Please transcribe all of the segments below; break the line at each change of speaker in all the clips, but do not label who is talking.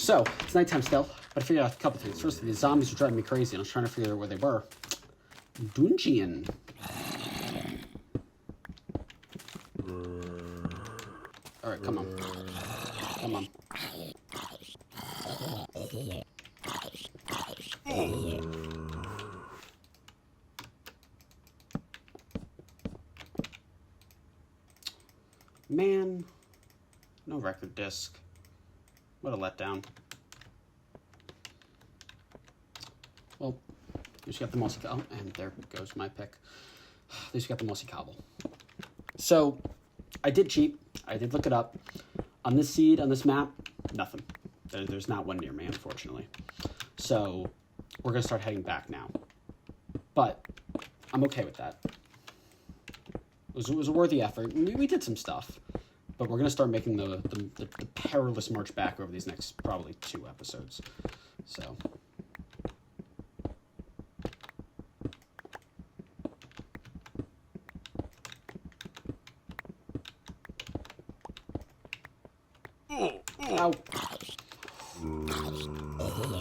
So, it's nighttime still, but I figured out a couple things. First, the zombies were driving me crazy, and I was trying to figure out where they were. Dungeon. Alright, come on. Come on. Man. No record disc. What a letdown. Well, at least you got the mossy cobble. Oh, and there goes my pick. At least you got the mossy cobble. So, I did cheat. I did look it up. On this seed, on this map, nothing. There's not one near me, unfortunately. So, we're going to start heading back now. But, I'm okay with that. It was a worthy effort. We did some stuff. But we're going to start making the perilous march back over these next probably 2 episodes. So. Ow.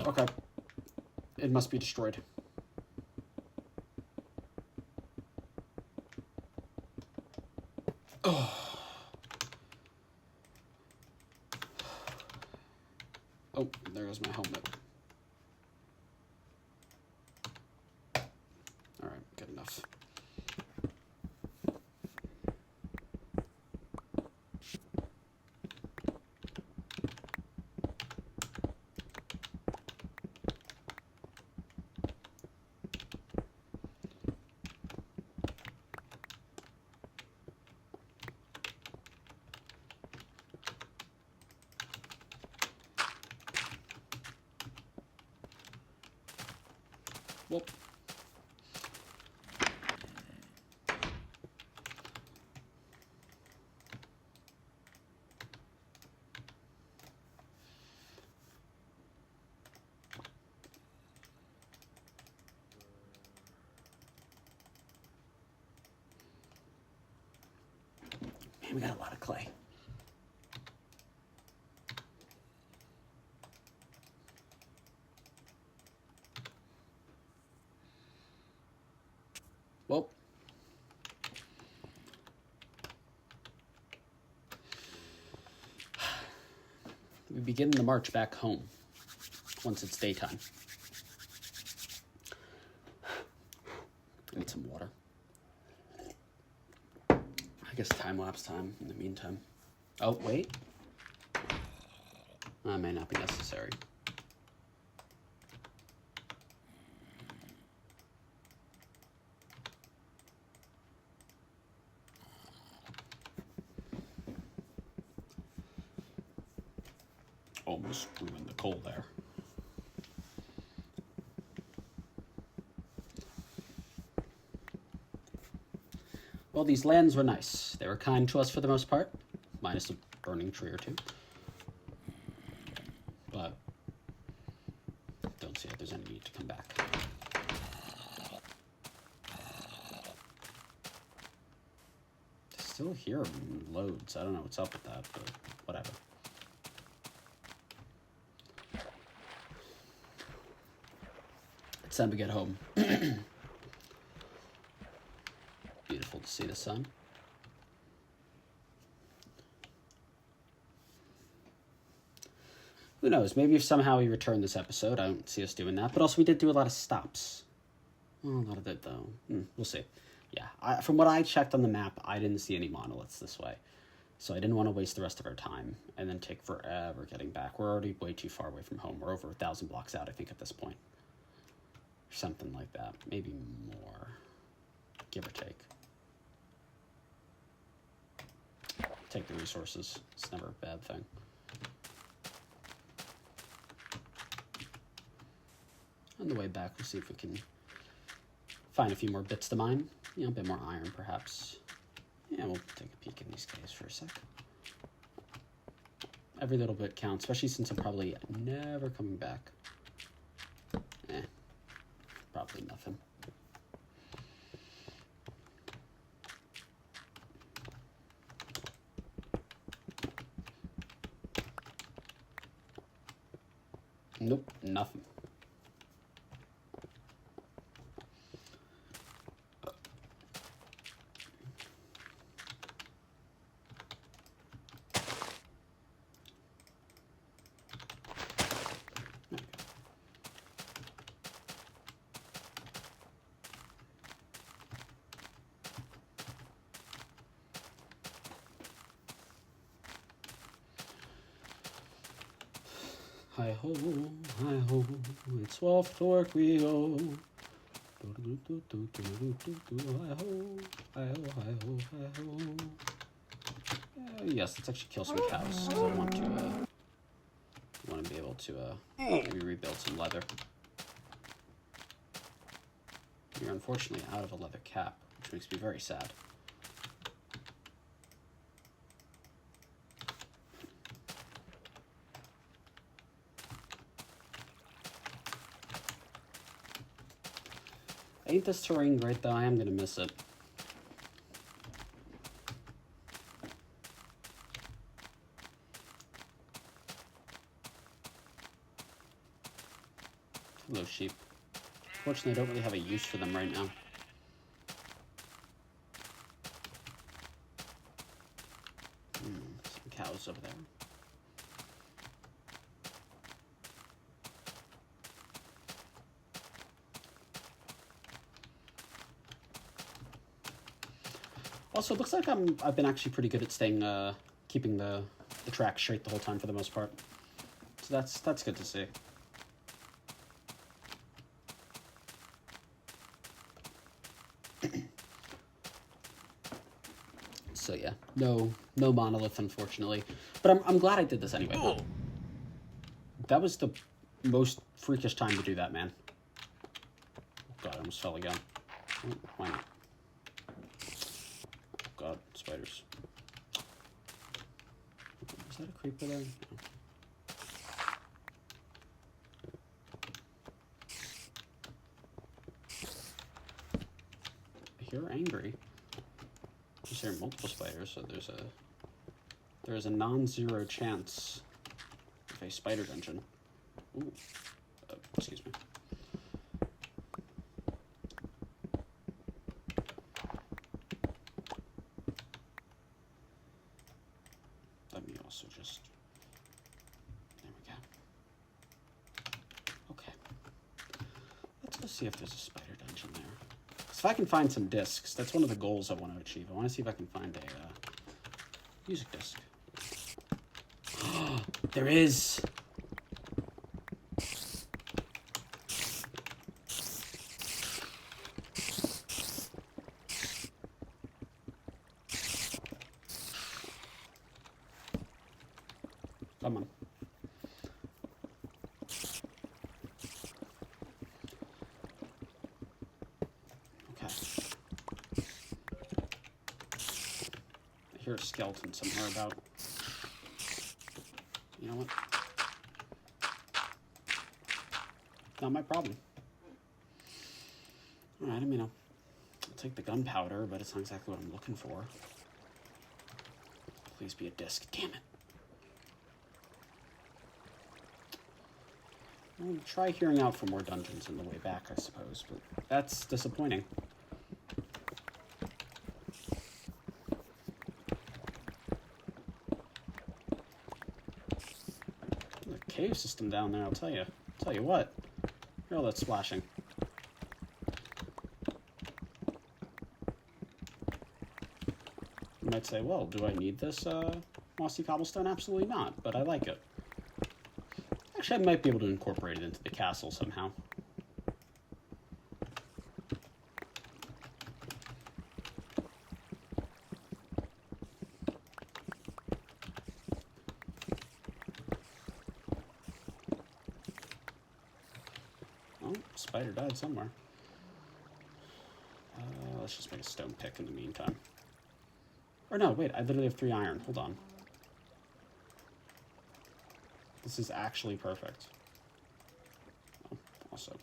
Okay. It must be destroyed. Oh. Oh, there goes my helmet. Alright, good enough. Whoop. Man, we got a lot of clay. Well, we begin the march back home once it's daytime. I need some water. I guess time-lapse time in the meantime. Oh, wait. That may not be necessary. Almost ruined the coal there. Well, these lands were nice. They were kind to us for the most part, minus a burning tree or 2. But don't see if there's any need to come back. Still hear loads. I don't know what's up with that, but whatever. It's time to get home. Beautiful to see the sun. Who knows? Maybe if somehow we return this episode, I don't see us doing that. But also, we did do a lot of stops. Well, a lot of it, though. We'll see. Yeah, from what I checked on the map, I didn't see any monoliths this way. So I didn't want to waste the rest of our time and then take forever getting back. We're already way too far away from home. We're over 1,000 blocks out, I think, at this point. Something like that. Maybe more. Give or take. Take the resources. It's never a bad thing. On the way back, we'll see if we can find a few more bits to mine. You know, a bit more iron, perhaps. Yeah, we'll take a peek in these caves for a sec. Every little bit counts, especially since I'm probably never coming back. Probably nothing. Nope, nothing. Hi ho, it's off to work we go. Hi ho, hi ho, hi ho, hi ho. Yes, let's actually kill some cows because I want to be able to maybe rebuild some leather. You're unfortunately out of a leather cap, which makes me very sad. Ain't this terrain great though? I am gonna miss it. Hello, sheep. Fortunately, I don't really have a use for them right now. Some cows over there. Also, it looks like I've been actually pretty good at staying, keeping the track straight the whole time for the most part. So that's good to see. So yeah, no monolith, unfortunately. But I'm glad I did this anyway. Oh. That was the most freakish time to do that, man. God, I almost fell again. Why not? God, spiders. Is that a creeper there? No. I hear angry. I hear multiple spiders, so there's a non-zero chance of a spider dungeon. Ooh. Excuse me. Let me also just... There we go. Okay. Let's go see if there's a spider dungeon there. Because if I can find some discs, that's one of the goals I want to achieve. I want to see if I can find a music disc. There is! Come on. Okay. I hear a skeleton somewhere about. You know what? Not my problem. Alright, I mean, I'll take the gunpowder, but it's not exactly what I'm looking for. Please be a disc. Damn it. I'll try hearing out for more dungeons on the way back, I suppose, but that's disappointing. The cave system down there, I'll tell you. Tell you what. Hear all that splashing. You might say, well, do I need this mossy cobblestone? Absolutely not, but I like it. Actually, I might be able to incorporate it into the castle somehow. Oh, spider died somewhere. Let's just make a stone pick in the meantime. Or no, wait, I literally have 3 iron. Hold on. This is actually perfect. Oh, also.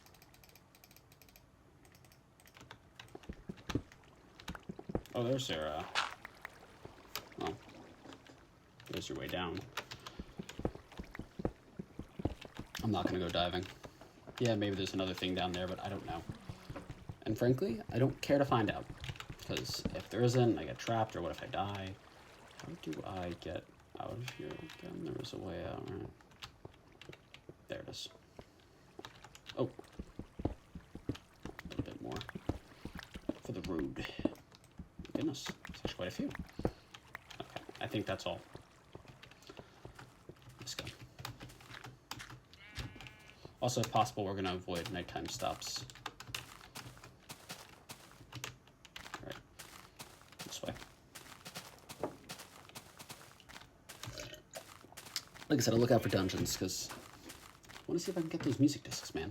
Oh, there's your, well, there's your way down. I'm not going to go diving. Yeah, maybe there's another thing down there, but I don't know. And frankly, I don't care to find out. Because if there isn't, I get trapped, or what if I die? How do I get out of here again? There was a way out, right? There it is. Oh. A little bit more. For the road. Goodness, there's actually quite a few. Okay, I think that's all. Let's go. Also, if possible, we're going to avoid nighttime stops. Alright. This way. Like I said, I'll look out for dungeons, because I want to see if I can get those music discs, man.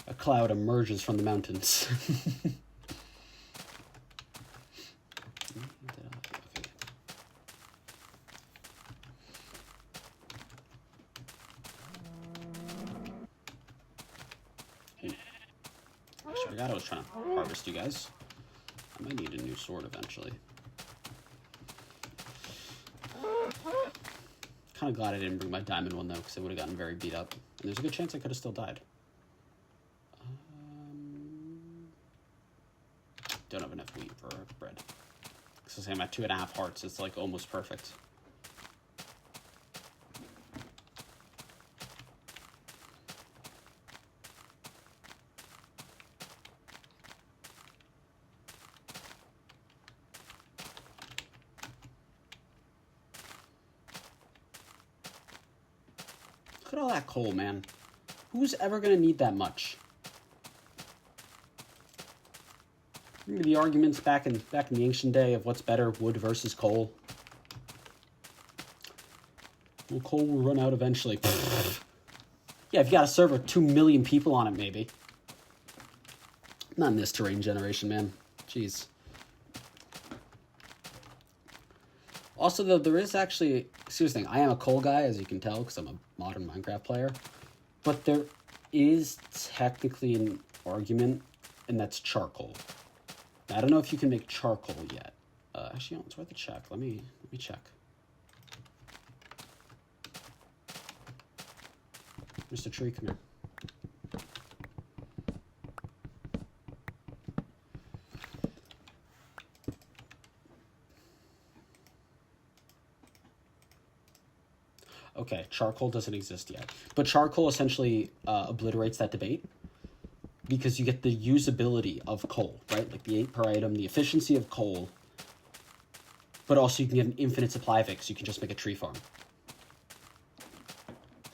A cloud emerges from the mountains. I forgot I was trying to harvest you guys. I might need a new sword eventually. Kind of glad I didn't bring my diamond one though, because it would have gotten very beat up. And there's a good chance I could have still died. Don't have enough wheat for bread. So say I'm at 2.5 hearts. It's like almost perfect. Look at all that coal, man. Who's ever gonna need that much? Remember the arguments back in the ancient day of what's better, wood versus coal? Well, coal will run out eventually. Yeah, if you got a server with 2 million people on it, maybe. Not in this terrain generation, man. Jeez. Also, though, there is actually... Serious thing, I am a coal guy, as you can tell, because I'm a modern Minecraft player. But there is technically an argument, and that's charcoal. Now, I don't know if you can make charcoal yet. Actually, no, it's worth a check. Let me check. Mr. Tree, come here. Okay, charcoal doesn't exist yet. But charcoal essentially obliterates that debate because you get the usability of coal, right? Like the 8 per item, the efficiency of coal, but also you can get an infinite supply of it because you can just make a tree farm.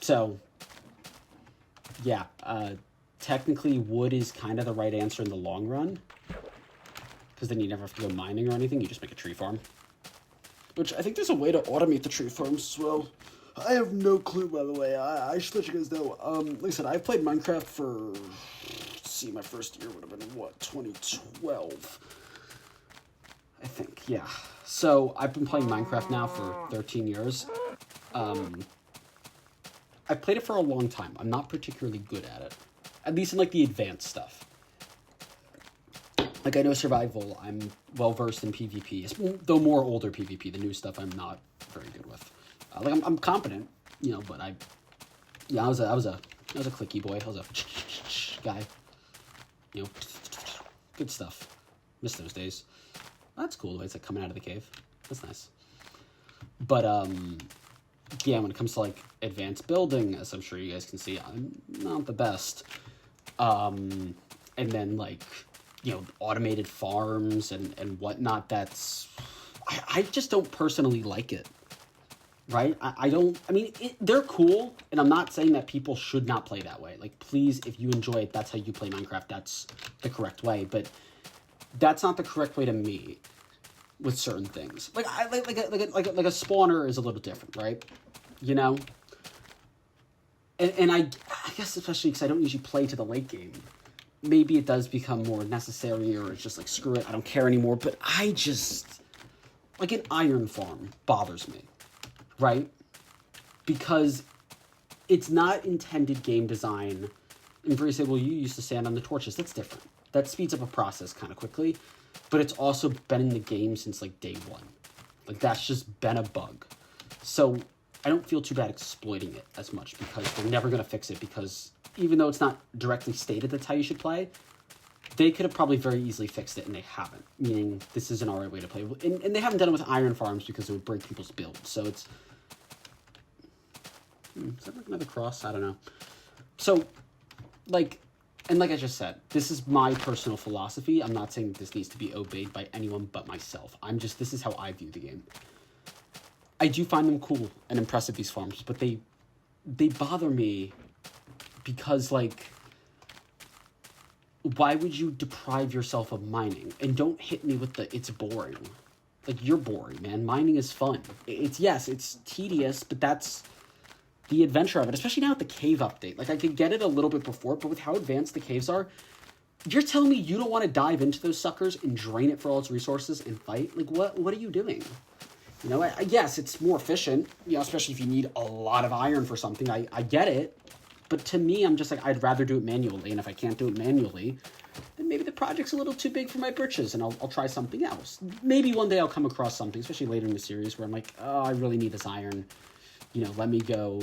So, yeah, technically wood is kind of the right answer in the long run because then you never have to go mining or anything. You just make a tree farm. Which I think there's a way to automate the tree farms as well. I have no clue, by the way. I should let you guys know. Like I said, I've played Minecraft for, let's see, my first year would have been, what, 2012? I think, yeah. So, I've been playing Minecraft now for 13 years. I've played it for a long time. I'm not particularly good at it. At least in, like, the advanced stuff. Like, I know survival. I'm well-versed in PvP. Though more older PvP. The new stuff I'm not very good with. Like, I'm competent, you know, but I was a clicky boy. I was a guy, you know, good stuff. Miss those days. That's cool, the way it's like coming out of the cave. That's nice. But, yeah, when it comes to, like, advanced building, as I'm sure you guys can see, I'm not the best. And then, like, you know, automated farms and whatnot, that's... I just don't personally like it. Right? I mean, they're cool, and I'm not saying that people should not play that way. Like, please, if you enjoy it, that's how you play Minecraft, that's the correct way. But that's not the correct way to me with certain things. Like, like a spawner is a little different, right? You know? And I guess especially because I don't usually play to the late game. maybe it does become more necessary, or it's just like, screw it, I don't care anymore. But I just, like, an iron farm bothers me, right? Because it's not intended game design. And for you say, well, you used to stand on the torches. That's different. That speeds up a process kind of quickly. But it's also been in the game since, like, day one. Like, that's just been a bug. So I don't feel too bad exploiting it as much, because they're never going to fix it, because even though it's not directly stated that's how you should play, they could have probably very easily fixed it, and they haven't. Meaning, this is an alright way to play. And they haven't done it with iron farms because it would break people's builds. So it's... is that like another cross? I don't know. So, like... And like I just said, this is my personal philosophy. I'm not saying this needs to be obeyed by anyone but myself. This is how I view the game. I do find them cool and impressive, these farms, but they bother me because, like, why would you deprive yourself of mining? And don't hit me with the, it's boring. Like, you're boring, man. Mining is fun. Yes, it's tedious, but that's the adventure of it, especially now with the cave update. Like, I could get it a little bit before, but with how advanced the caves are, you're telling me you don't want to dive into those suckers and drain it for all its resources and fight? Like, what are you doing? You know, yes, it's more efficient, you know, especially if you need a lot of iron for something. I get it. But to me, I'm just like, I'd rather do it manually. And if I can't do it manually, then maybe the project's a little too big for my britches, and I'll try something else. Maybe one day I'll come across something, especially later in the series, where I'm like, oh, I really need this iron. You know, let me go,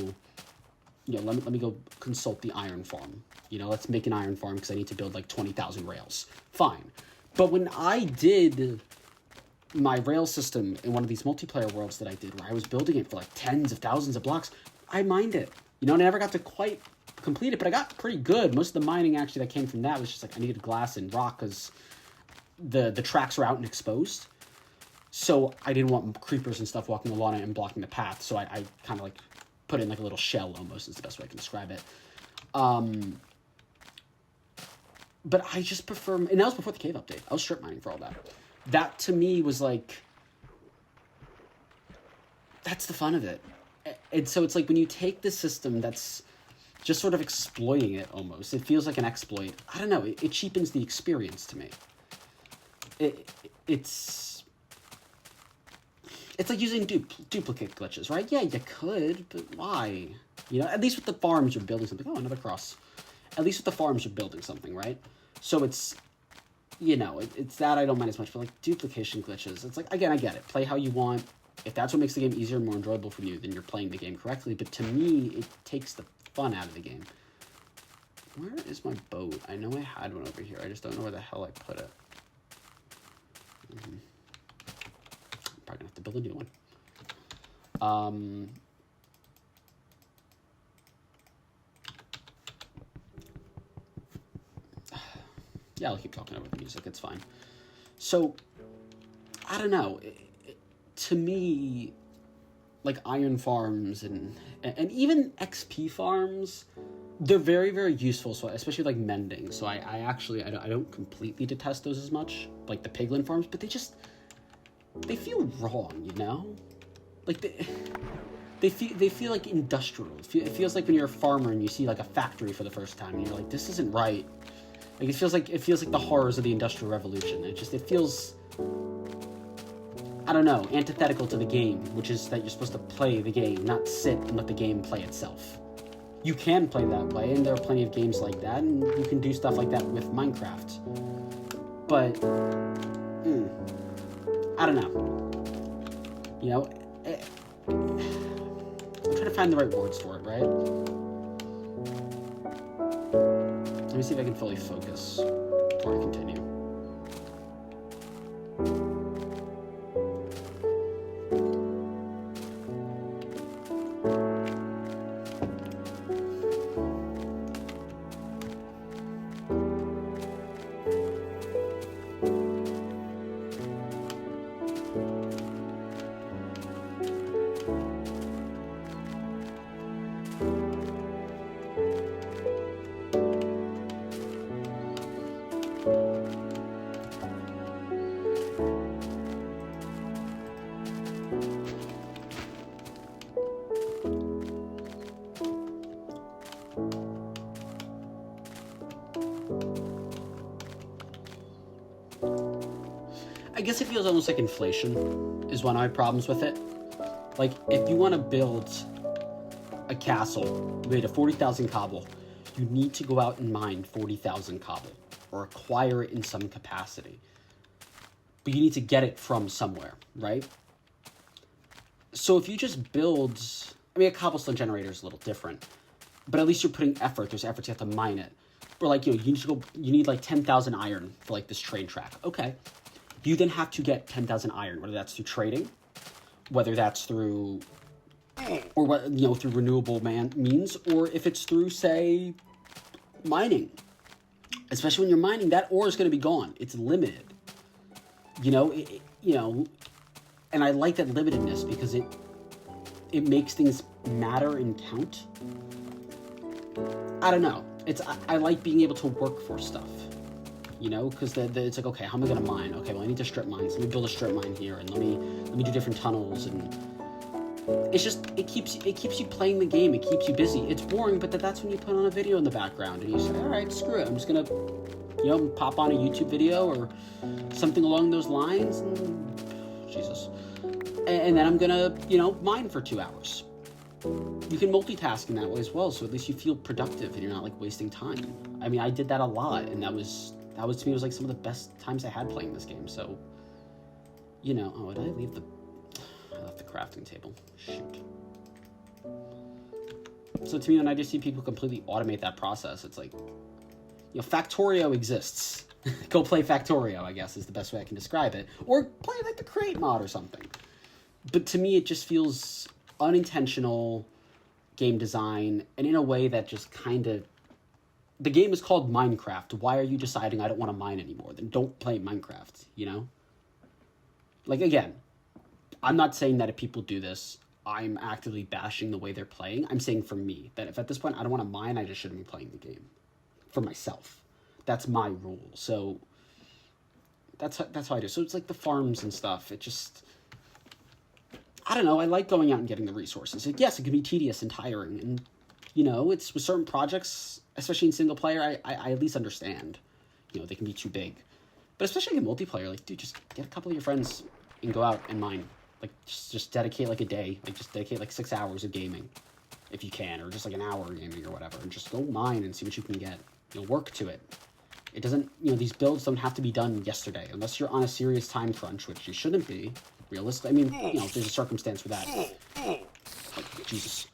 you know, let me go consult the iron farm. You know, let's make an iron farm because I need to build like 20,000 rails. Fine. But when I did my rail system in one of these multiplayer worlds that I did, where I was building it for like tens of thousands of blocks, I mined it. You know, and I never got to quite complete it, but I got pretty good. Most of the mining actually that came from that was just like, I needed glass and rock because the tracks were out and exposed. So I didn't want creepers and stuff walking along it and blocking the path. So I kind of like put in like a little shell, almost is the best way I can describe it. But I just prefer, and that was before the cave update. I was strip mining for all that. That to me was like, that's the fun of it. And so it's like when you take the system that's just sort of exploiting it almost, it feels like an exploit. I don't know, it cheapens the experience to me. It's like using duplicate glitches, right? Yeah, you could, but why? You know, at least with the farms, you're building something. Oh, another cross. At least with the farms, you're building something, right? So it's, you know, it's that I don't mind as much, but like duplication glitches, it's like, again, I get it. Play how you want. If that's what makes the game easier and more enjoyable for you, then you're playing the game correctly. But to me, it takes the fun out of the game. Where is my boat? I know I had one over here. I just don't know where the hell I put it. Probably gonna have to build a new one. Yeah, I'll keep talking over the music. It's fine. So, I don't know. To me, like iron farms and even XP farms, they're very, very useful. So especially like mending. So I don't completely detest those as much, like the piglin farms, but they feel wrong, you know? Like they feel like industrial. It feels like when you're a farmer and you see like a factory for the first time and you're like, this isn't right. Like it feels like the horrors of the Industrial Revolution. It feels, I don't know, antithetical to the game, which is that you're supposed to play the game, not sit and let the game play itself. You can play that way, and there are plenty of games like that, and you can do stuff like that with Minecraft. But, I don't know. You know, I'm trying to find the right words for it, right? Let me see if I can fully focus before I continue. guess it feels almost like inflation is one of my problems with it. Like, if you want to build a castle made of 40,000 cobble, you need to go out and mine 40,000 cobble or acquire it in some capacity. But you need to get it from somewhere, right? So if you just build, I mean, a cobblestone generator is a little different, but at least you're putting effort. There's effort, you have to mine it. Or like, you need like 10,000 iron for like this train track. Okay. You then have to get 10,000 iron, whether that's through trading, whether that's through, or what, through renewable means, or if it's through, say, mining. Especially when you're mining, that ore is going to be gone. It's limited. And I like that limitedness because it makes things matter and count. I don't know. I like being able to work for stuff, because it's like, okay, how am I going to mine? Okay, well, I need to strip mines. Let me build a strip mine here, and let me do different tunnels, and it keeps you playing the game. It keeps you busy. It's boring, but that's when you put on a video in the background, and you say, all right, screw it. I'm just going to, pop on a YouTube video or something along those lines, and Jesus. And then I'm going to, mine for 2 hours. You can multitask in that way as well, so at least you feel productive and you're not like wasting time. I mean, I did that a lot, and that was to me was like some of the best times I had playing this game. So, oh, did I leave I left the crafting table. Shoot. So to me, when I just see people completely automate that process, it's like, Factorio exists. Go play Factorio, I guess, is the best way I can describe it. Or play like the Create mod or something. But to me, it just feels unintentional game design, and in a way that just kind of... The game is called Minecraft. Why are you deciding I don't want to mine anymore? Then don't play Minecraft, Like, again, I'm not saying that if people do this, I'm actively bashing the way they're playing. I'm saying for me, that if at this point I don't want to mine, I just shouldn't be playing the game. For myself. That's my rule. So, that's how I do. So it's like the farms and stuff. It just... I don't know, I like going out and getting the resources. Like, yes, it can be tedious and tiring, and, it's with certain projects, especially in single player, I at least understand. They can be too big. But especially in multiplayer, like, dude, just get a couple of your friends and go out and mine. Like, just dedicate, like, a day. Like, just dedicate, like, 6 hours of gaming, if you can, or just, like, an hour of gaming or whatever, and just go mine and see what you can get. Work to it. It doesn't, these builds don't have to be done yesterday, unless you're on a serious time crunch, which you shouldn't be. Realistic. I mean, there's a circumstance for that. Like, Jesus.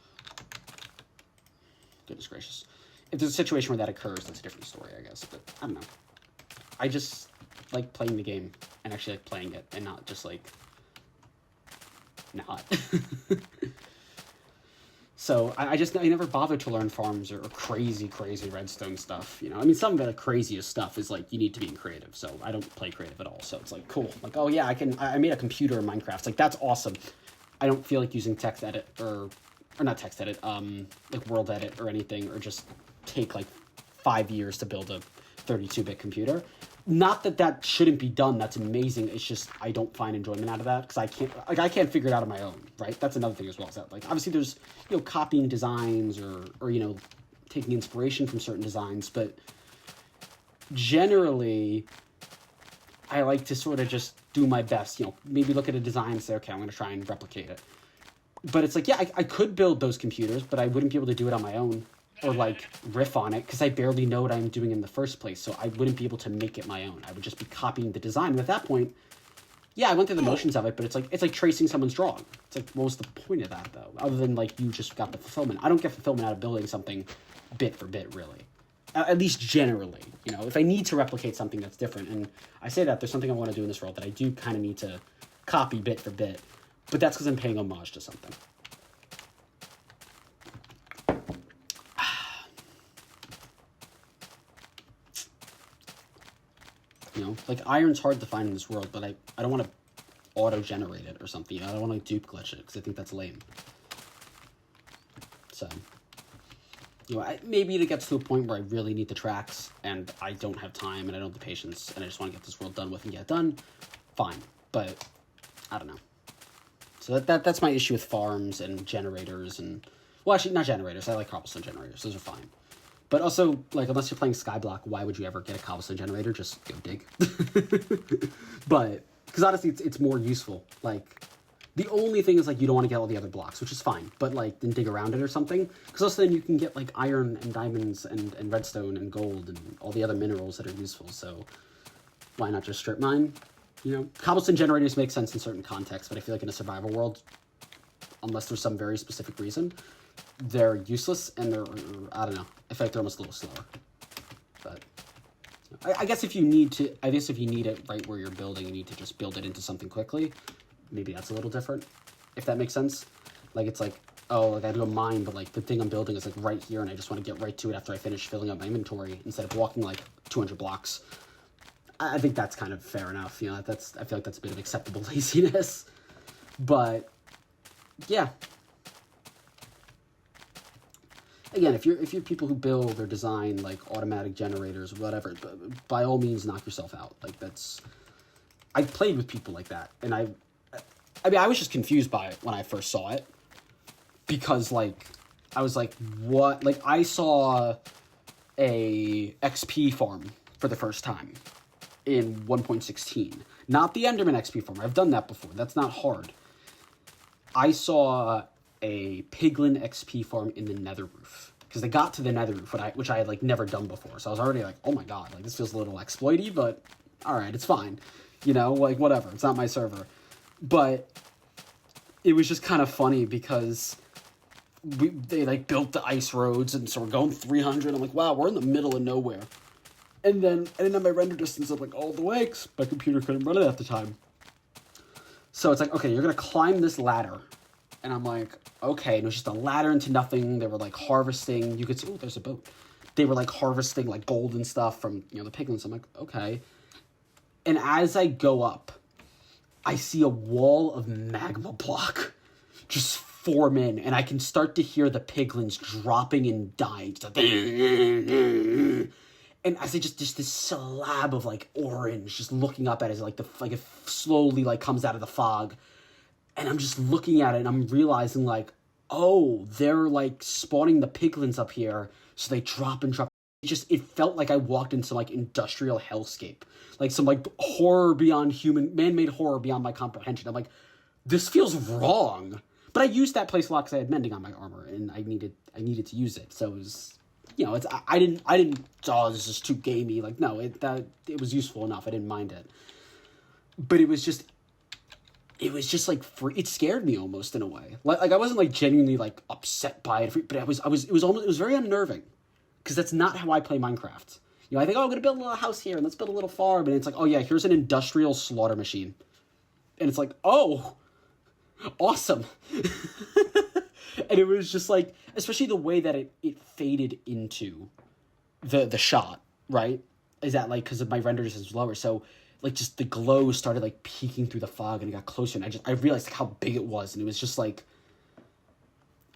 Goodness gracious. If there's a situation where that occurs, that's a different story, I guess. But, I don't know. I just like playing the game and actually like playing it and not just like... not. So, I never bothered to learn farms or crazy redstone stuff, I mean, some of the craziest stuff is, like, you need to be in creative, so I don't play creative at all, so it's, like, cool. Like, oh, yeah, I made a computer in Minecraft. It's, like, that's awesome. I don't feel like using text edit, or not text edit, like, world edit or anything, or just take, like, 5 years to build a 32-bit computer. Not that shouldn't be done. That's amazing. It's just I don't find enjoyment out of that because I can't figure it out on my own, right? That's another thing as well. Is that, like, obviously there's copying designs or taking inspiration from certain designs, but generally I like to sort of just do my best. Maybe look at a design and say, okay, I'm going to try and replicate it. But it's like, yeah, I could build those computers, but I wouldn't be able to do it on my own. Or, like, riff on it, because I barely know what I'm doing in the first place, so I wouldn't be able to make it my own. I would just be copying the design, and at that point, yeah, I went through the motions of it, but it's like tracing someone's drawing. It's like, what was the point of that, though? Other than, like, you just got the fulfillment. I don't get fulfillment out of building something bit for bit, really. At least generally, if I need to replicate something that's different, and I say that, there's something I want to do in this world that I do kind of need to copy bit for bit, but that's because I'm paying homage to something. Like, iron's hard to find in this world, but I don't want to auto-generate it or something. I don't want to dupe glitch it, because I think that's lame. So, maybe it gets to a point where I really need the tracks, and I don't have time, and I don't have the patience, and I just want to get this world done with and get it done. Fine. But, I don't know. So that's my issue with farms and generators, and... Well, actually, not generators. I like cobblestone generators. Those are fine. But also, like, unless you're playing Skyblock, why would you ever get a cobblestone generator? Just go dig. But, Because honestly, it's more useful. Like, the only thing is, like, you don't want to get all the other blocks, which is fine. But, like, then dig around it or something. Because also then you can get, like, iron and diamonds and redstone and gold and all the other minerals that are useful. So why not just strip mine? You know? Cobblestone generators make sense in certain contexts, but I feel like in a survival world, unless there's some very specific reason, they're useless and they're, I don't know, I feel like they're almost a little slower. But I guess if you need it right where you're building, you need to just build it into something quickly. Maybe that's a little different, if that makes sense. Like, it's like, oh, like, I do a mine, but, like, the thing I'm building is, like, right here, and I just want to get right to it after I finish filling up my inventory, instead of walking, like, 200 blocks. I think that's kind of fair enough, you know, I feel like that's a bit of acceptable laziness. But, yeah. Again, if you're people who build or design, like, automatic generators, whatever, by all means, knock yourself out. Like, I played with people like that, and I mean, I was just confused by it when I first saw it, because, like, I was like, what? Like, I saw a XP farm for the first time in 1.16. Not the Enderman XP farm. I've done that before. That's not hard. I saw a Piglin XP farm in the Nether roof, because they got to the Nether roof, which I had, like, never done before. So I was already like, oh my god, like, this feels a little exploity, but all right, it's fine. You know, like, whatever. It's not my server. But it was just kind of funny because they like built the ice roads, and so we're going 300. I'm like, wow, we're in the middle of nowhere. And then I didn't have my render distance up, like, all the way, because my computer couldn't run it at the time. So it's like, okay, you're going to climb this ladder. And I'm like, okay, and it was just a ladder into nothing. They were, like, harvesting. You could see, oh, there's a boat. They were, like, harvesting, like, gold and stuff from, you know, the piglins. I'm like, okay. And as I go up, I see a wall of magma block just form in, and I can start to hear the piglins dropping and dying. And I say just this slab of, like, orange just looking up at it, like it slowly, like, comes out of the fog. And I'm just looking at it, and I'm realizing, like, oh, they're, like, spawning the piglins up here, so they drop and drop. It felt like I walked into, like, industrial hellscape. Like, some, like, horror beyond human, man-made horror beyond my comprehension. I'm like, this feels wrong. But I used that place a lot because I had mending on my armor, and I needed to use it. So it was, you know, I didn't, oh, this is too gamey. Like, no, it was useful enough. I didn't mind it. But it was just like, it scared me almost in a way. Like I wasn't, like, genuinely, like, upset by it, but it was very unnerving. Because that's not how I play Minecraft. You know, I think, oh, I'm going to build a little house here, and let's build a little farm, and it's like, oh yeah, here's an industrial slaughter machine. And it's like, oh, awesome. And it was just like, especially the way that it faded into the shot, right? Is that, like, because of my render distance was lower, so, like, just the glow started, like, peeking through the fog, and it got closer, and I realized, like, how big it was, and it was just like,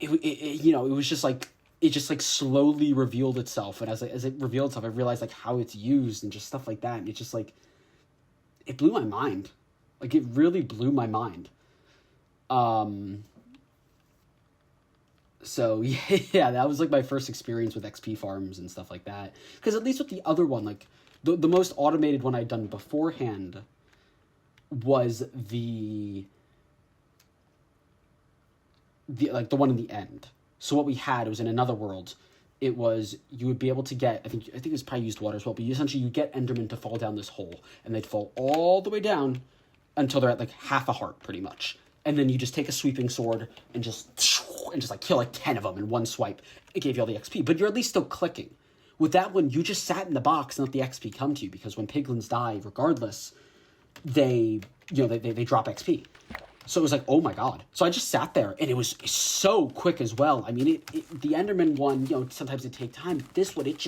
you know, it was just like, it just, like, slowly revealed itself, and as it revealed itself, I realized, like, how it's used and just stuff like that, and it just, like, it blew my mind. Like, it really blew my mind. So, yeah, that was, like, my first experience with XP farms and stuff like that. Because at least with the other one, like, the most automated one I'd done beforehand was the one in the end. So what we had, it was in another world. It was, you would be able to get, I think it was probably used water as well, but you get Endermen to fall down this hole, and they'd fall all the way down until they're at, like, half a heart, pretty much. And then you just take a sweeping sword and just like, kill, like, 10 of them in one swipe. It gave you all the XP, but you're at least still clicking. With that one, you just sat in the box and let the XP come to you, because when piglins die, regardless, they drop XP. So it was like, oh my god. So I just sat there, and it was so quick as well. I mean, the Enderman one, you know, sometimes it take time. This one, it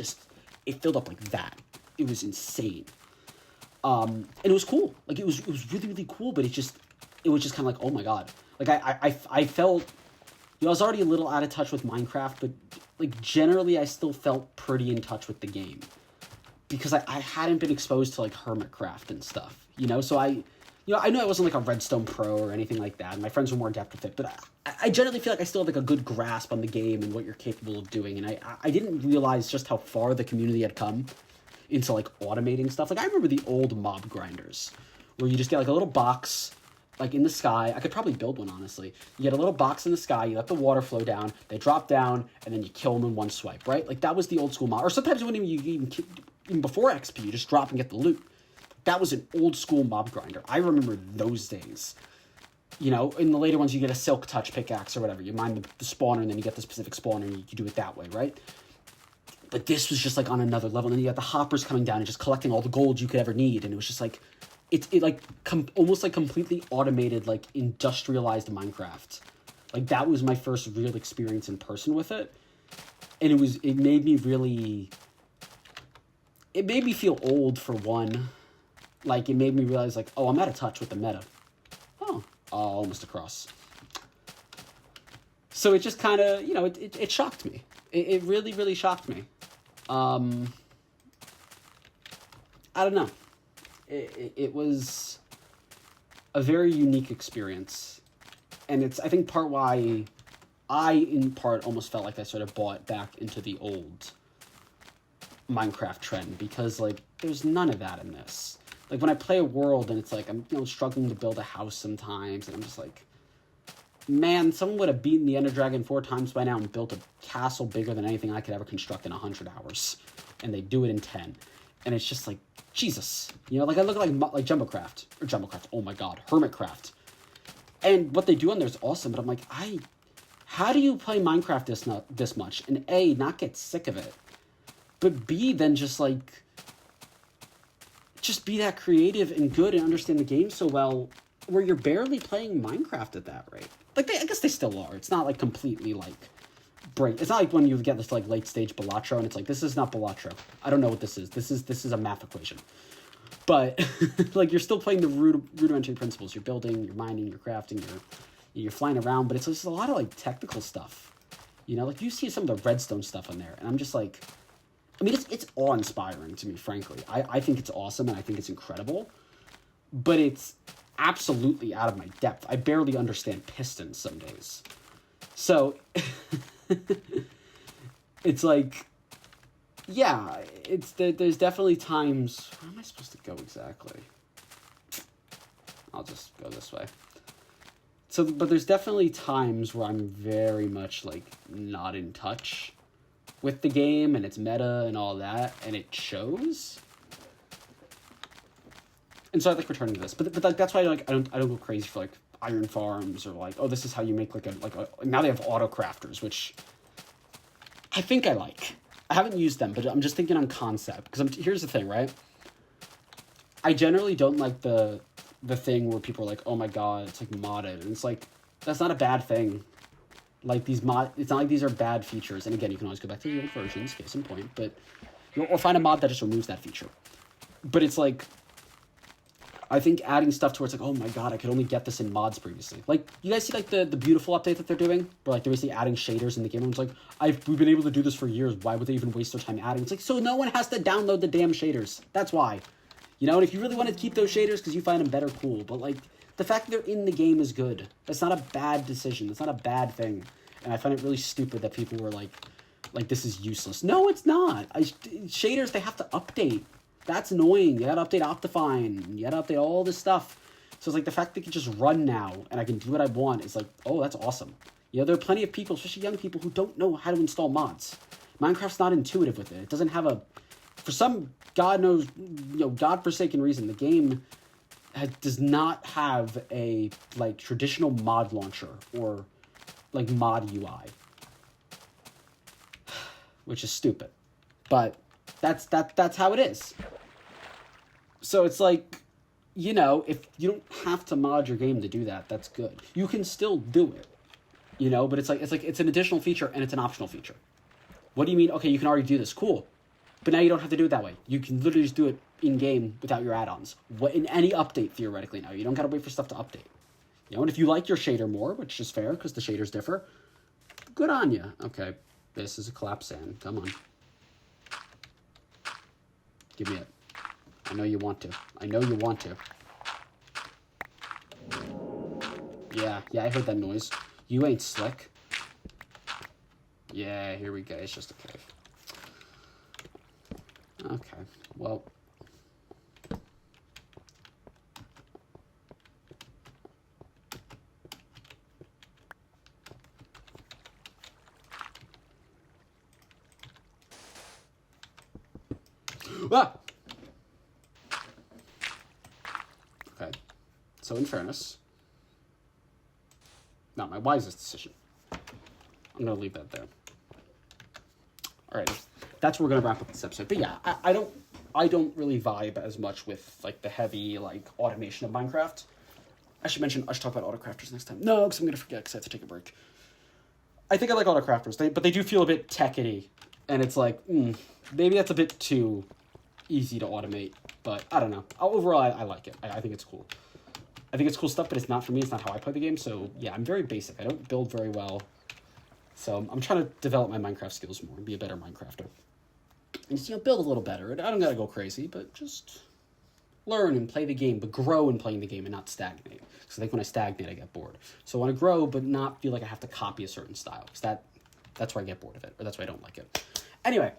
filled up like that. It was insane. And it was cool. Like, it was really, really cool, but it was just kind of like, oh my god. Like, I felt, you know, I was already a little out of touch with Minecraft, but, like, generally I still felt pretty in touch with the game. Because I hadn't been exposed to, like, Hermitcraft and stuff, you know? So I know I wasn't, like, a Redstone pro or anything like that. My friends were more adept with it, but I generally feel like I still have, like, a good grasp on the game and what you're capable of doing. And I didn't realize just how far the community had come into, like, automating stuff. Like, I remember the old mob grinders, where you just get like a little box, like in the sky. I could probably build one, honestly. You get a little box in the sky, you let the water flow down, they drop down, and then you kill them in one swipe, right? Like that was the old school mod. Or sometimes when you even before XP, you just drop and get the loot. That was an old school mob grinder. I remember those days. You know, in the later ones, you get a silk touch pickaxe or whatever. You mine the spawner, and then you get the specific spawner, and you do it that way, right? But this was just like on another level. And then you got the hoppers coming down and just collecting all the gold you could ever need. And it was just like, almost like completely automated, like industrialized Minecraft. Like that was my first real experience in person with it. And it made me feel old for one. Like it made me realize like, oh, I'm out of touch with the meta. Oh, almost across. So it just kind of, you know, it shocked me. It really, really shocked me. I don't know. It was a very unique experience. And it's, I think, part why I, in part, almost felt like I sort of bought back into the old Minecraft trend. Because, like, there's none of that in this. Like, when I play a world and it's like, I'm, you know, struggling to build a house sometimes. And I'm just like, man, someone would have beaten the Ender Dragon 4 times by now and built a castle bigger than anything I could ever construct in 100 hours. And they do it in 10. And it's just like, Jesus. You know, like I look at like Jumbocraft. Or Jumbocraft, oh my god. Hermitcraft. And what they do on there is awesome. But I'm like, how do you play Minecraft this much? And A, not get sick of it. But B, then just like, just be that creative and good and understand the game so well where you're barely playing Minecraft at that rate. Like, I guess they still are. It's not, like, completely, like, break. It's not like when you get this, like, late-stage Balatro, and it's like, this is not Balatro. I don't know what this is. This is a math equation. But, like, you're still playing the rudimentary principles. You're building, you're mining, you're crafting, you're flying around, but it's just a lot of, like, technical stuff. You know, like, you see some of the redstone stuff on there, and I'm just like, I mean, it's awe-inspiring to me, frankly. I think it's awesome, and I think it's incredible. But it's absolutely out of my depth. I barely understand pistons some days. So, it's like, yeah, there's definitely times, where am I supposed to go exactly? I'll just go this way. So, but there's definitely times where I'm very much, like, not in touch with the game and its meta and all that, and it shows. And so I like returning to this, but like that's why I don't go crazy for like iron farms or like, oh, this is how you make like a now they have auto crafters, which I think I like. I haven't used them, but I'm just thinking on concept because here's the thing, right? I generally don't like the thing where people are like, oh my god, it's like modded, and it's like that's not a bad thing. Like it's not like these are bad features, and again, you can always go back to the old versions, case in point, but or find a mod that just removes that feature. But it's like, I think adding stuff to where it's like, oh my god, I could only get this in mods previously. Like, you guys see like the beautiful update that they're doing? Where like they're basically adding shaders in the game. And it's like, we've been able to do this for years. Why would they even waste their time adding? It's like, so no one has to download the damn shaders. That's why. You know, and if you really want to keep those shaders because you find them better, cool. But like, the fact that they're in the game is good. That's not a bad decision. That's not a bad thing. And I find it really stupid that people were like this is useless. No, it's not. Shaders, they have to update. That's annoying. You gotta update Optifine. You gotta update all this stuff. So it's like the fact that it can just run now and I can do what I want is like, oh, that's awesome. You know, there are plenty of people, especially young people, who don't know how to install mods. Minecraft's not intuitive with it. It doesn't have for some God knows, you know, godforsaken reason, the game does not have a like traditional mod launcher or like mod UI, which is stupid, but that's how it is. So it's like, you know, if you don't have to mod your game to do that, that's good. You can still do it, you know, but it's an additional feature and it's an optional feature. What do you mean? Okay, you can already do this. Cool. But now you don't have to do it that way. You can literally just do it in-game without your add-ons. In any update, theoretically, now. You don't gotta wait for stuff to update. You know, and if you like your shader more, which is fair, because the shaders differ, good on you. Okay, this is a collapse sand. Come on. Give me it. I know you want to. I know you want to. Yeah, I heard that noise. You ain't slick. Yeah, here we go. It's just a cave. Okay, well. Ah! Okay. So in fairness, not my wisest decision. I'm going to leave that there. All right. That's where we're going to wrap up this episode. But yeah, I don't really vibe as much with like the heavy like automation of Minecraft. I should talk about autocrafters next time. No, because I'm going to forget because I have to take a break. I think I like autocrafters, but they do feel a bit techy, and it's like, maybe that's a bit too easy to automate, but I don't know. Overall, I like it. I think it's cool. I think it's cool stuff, but it's not for me. It's not how I play the game, so yeah, I'm very basic. I don't build very well, so I'm trying to develop my Minecraft skills more and be a better Minecrafter. And just, build a little better. I don't gotta go crazy, but just learn and play the game, but grow in playing the game and not stagnate. Because I think when I stagnate, I get bored. So I want to grow, but not feel like I have to copy a certain style. Because that's where I get bored of it, or that's why I don't like it. Anyway,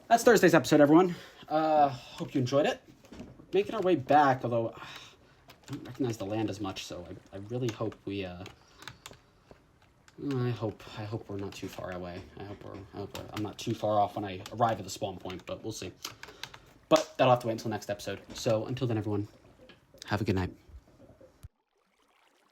that's Thursday's episode, everyone. Hope you enjoyed it. Making our way back, although I don't recognize the land as much, so I really hope we... I hope we're not too far away. I hope I'm not too far off when I arrive at the spawn point, but we'll see. But that'll have to wait until next episode. So until then, everyone, have a good night.